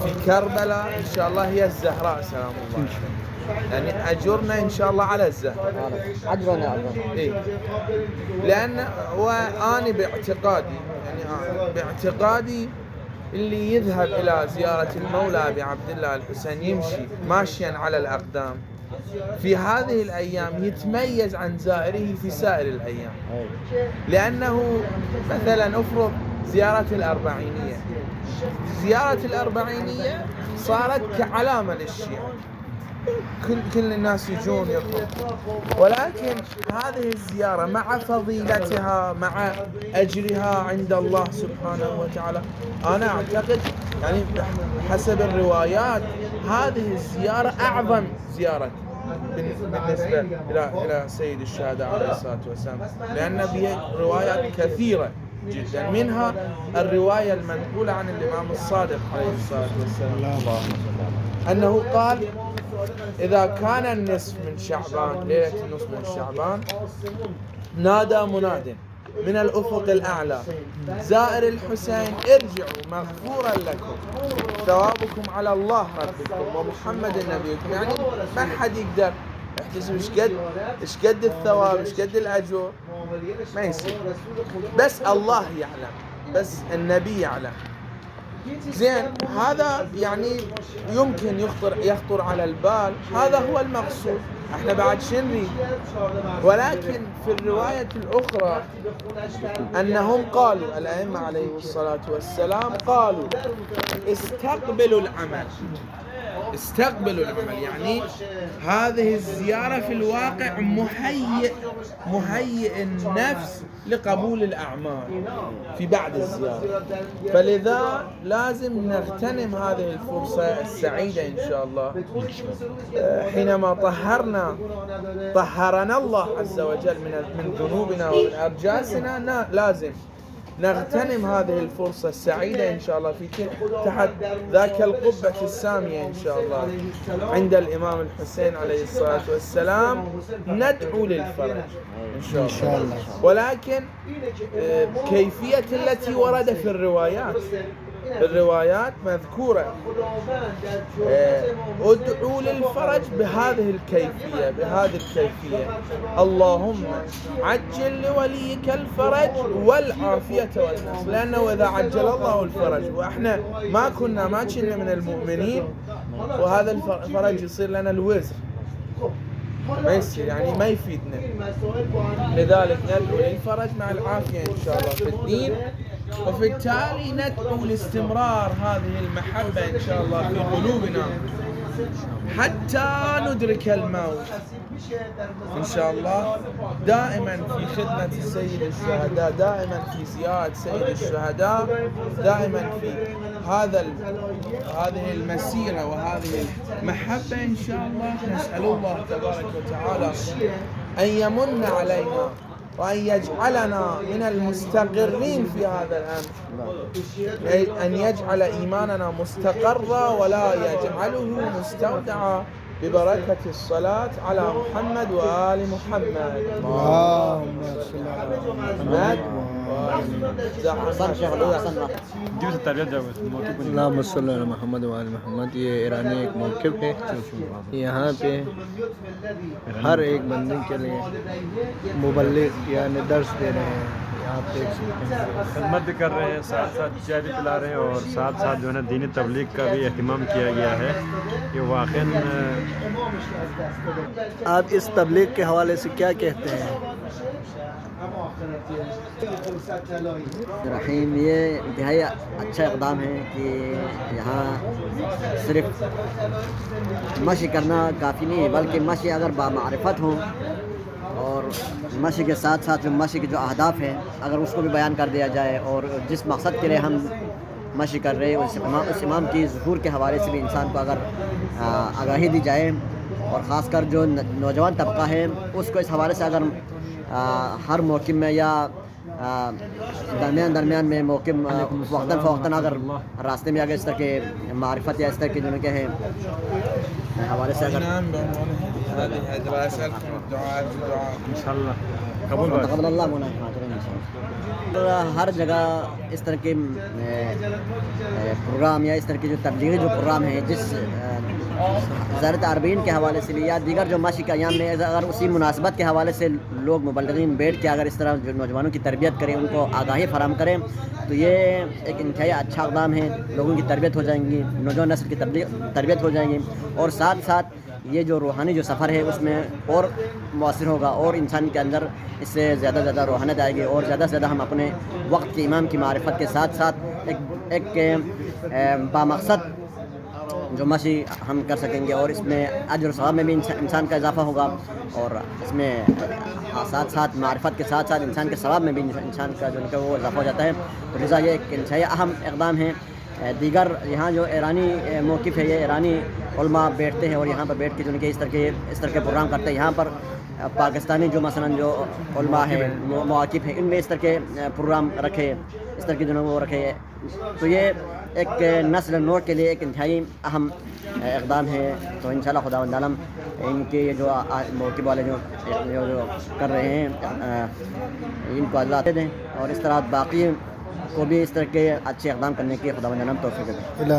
في كربلاء إن شاء الله هي الزهراء سلام الله، يعني أجرنا إن شاء الله على الزهراء. أجرنا إيه؟ لأن وأنا باعتقادي يعني باعتقادي اللي يذهب إلى زيارة المولى أبي عبد الله الحسين يمشي ماشيا على الأقدام في هذه الأيام يتميز عن زائره في سائر الأيام، لأنه مثلا أفرض زيارة الأربعينية، زيارة الأربعينية صارت كعلامة للشيعة، كل الناس يجون يطلبون، ولكن هذه الزيارة مع فضيلتها مع أجرها عند الله سبحانه وتعالى، أنا أعتقد يعني حسب الروايات هذه الزيارة أعظم زيارة بالنسبة إلى سيد الشهداء عليه الصلاة والسلام، لأن بها روايات كثيرة جدا، منها الرواية المنقولة عن الإمام الصادق عليه الصلاة والسلام أنه قال: إذا كان النصف من شعبان، ليلة النصف من شعبان، نادى مناد من الأفق الأعلى: زائر الحسين ارجعوا مغفورا لكم، ثوابكم على الله ربكم ومحمد نبيكم. يعني ما حد يقدر يحتسب ايش قد الثواب، ايش قد الأجر، ما يصير، بس الله يعلم، بس النبي يعلم. زين، هذا يعني يمكن يخطر على البال، هذا هو المقصود، احنا بعد شو نريد؟ ولكن في الرواية الأخرى أنهم قالوا، الأئمة عليهم الصلاة والسلام قالوا: استقبلوا العمل، استقبلوا العمل، يعني هذه الزيارة في الواقع مهيئ النفس لقبول الأعمال في بعد الزيارة، فلذا لازم نغتنم هذه الفرصة السعيدة إن شاء الله. حينما طهرنا الله عز وجل من ذنوبنا ومن أرجاسنا، لازم نغتنم هذه الفرصة السعيدة إن شاء الله في تحت ذاك القبة السامية إن شاء الله عند الإمام الحسين عليه الصلاة والسلام، ندعو للفرج إن شاء الله. ولكن كيفية التي ورد في الروايات مذكورة: ادعوا للفرج بهذه الكيفية: اللهم عجل لوليك الفرج والعافية والنصر، لأنه إذا عجل الله الفرج وإحنا ما كنا من المؤمنين، وهذا الفرج يصير لنا الوزر، ما يصير، يعني ما يفيدنا. لذلك ندعو للفرج مع العافية إن شاء الله في الدين، وفي التالي ندعو لاستمرار هذه المحبة إن شاء الله في قلوبنا حتى ندرك الموت إن شاء الله، دائما في خدمة سيد الشهداء، دائما في زيارة سيد الشهداء، دائما في هذه المسيرة وهذه المحبة إن شاء الله. نسأل الله تبارك وتعالى أن يمن علينا وأن يجعلنا من المستقرين في هذا الأمر، أن يجعل إيماننا مستقرا ولا يجعله مستودعا، ببركة الصلاة على محمد وآل محمد. اللهم صل على محمد. اللهم صل على محمد وآل محمद। ये ईरानी एक मौक़िफ़ है, यहाँ पे हर एक बंदे के लिए मुबल्लिग यानी दर्स दे रहे हैं, यहाँ पे खिदमत भी कर रहे हैं, साथ साथ चाय भी पिला रहे हैं, और साथ साथ जो है ना दीनी तबलीग का भी एहतमाम किया गया है। ये वाक़ई आप इस तबलीग के हवाले से क्या कहते हैं? रहीम, ये इंतहाई अच्छा इक़दाम है कि यहाँ सिर्फ मशी करना काफ़ी नहीं है, बल्कि मशी अगर बामारिफत हो और मशी के साथ साथ जो मशी के जो अहदाफ हैं अगर उसको भी बयान कर दिया जाए, और जिस मकसद के लिए हम मशी कर रहे हैं उस इमाम की ज़ुहूर के हवाले से भी इंसान को अगर आगाही दी जाए, और ख़ासकर जो नौजवान तबका है उसको इस हवाले से अगर हर मौक़िफ़ में या दरमियान में मौक़िफ़ वक्तन अगर रास्ते में अगर इस तरह के मारिफत या इस तरह के जो क्या है हवाले से अगर هذه أسألكم الدعاء इंशाअल्लाह कबूल तक़ब्बल अल्लाह ہر جگہ اس طرح کے پروگرام یا اس طرح کے جو تبلیغی جو پروگرام ہیں جس زیارت عربین کے حوالے سے یا دیگر جو ماشی کے ایام میں اگر اسی مناسبت کے حوالے سے لوگ مبلغین بیٹھ کے اگر اس طرح جو نوجوانوں کی تربیت کریں ان کو آگاہی فراہم کریں تو یہ ایک انتہائی اچھا اقدام ہے. لوگوں کی تربیت ہو جائیں گی, نوجوان نسل کی تربیت ہو جائیں گی اور ساتھ ساتھ یہ جو روحانی جو سفر ہے اس میں اور مؤثر ہوگا اور انسان کے اندر اس سے زیادہ سے زیادہ روحانیت آئے گی اور زیادہ سے زیادہ ہم اپنے وقت کے امام کی معرفت کے ساتھ ساتھ ایک بامقصد جو مشی ہم کر سکیں گے اور اس میں اجر و ثواب میں بھی انسان کا اضافہ ہوگا اور اس میں ساتھ ساتھ معرفت کے ساتھ ساتھ انسان کے ثواب میں بھی انسان کا جو ہے وہ اضافہ ہو جاتا ہے. تو لذا یہ ایک انتہائی اہم اقدام ہے. دیگر یہاں جو ایرانی موقف ہے یہ ایرانی علماء بیٹھتے ہیں اور یہاں پر بیٹھ کے جو کہ اس طرح کے پروگرام کرتے ہیں. یہاں پر پاکستانی جو مثلا جو علماء ہیں مواقف ہیں ان میں اس طرح کے پروگرام رکھے, اس طرح کے جو وہ رکھے, تو یہ ایک نسل نوٹ کے لیے ایک انتہائی اہم اقدام ہے. تو انشاءاللہ خداوند عالم ان کے یہ جو موقف والے جو کر رہے ہیں ان کو اللہ دے دیں اور اس طرح باقی کو بھی اس طرح کے اچھے اقدام کرنے کی خداوند عالم توفیق دے.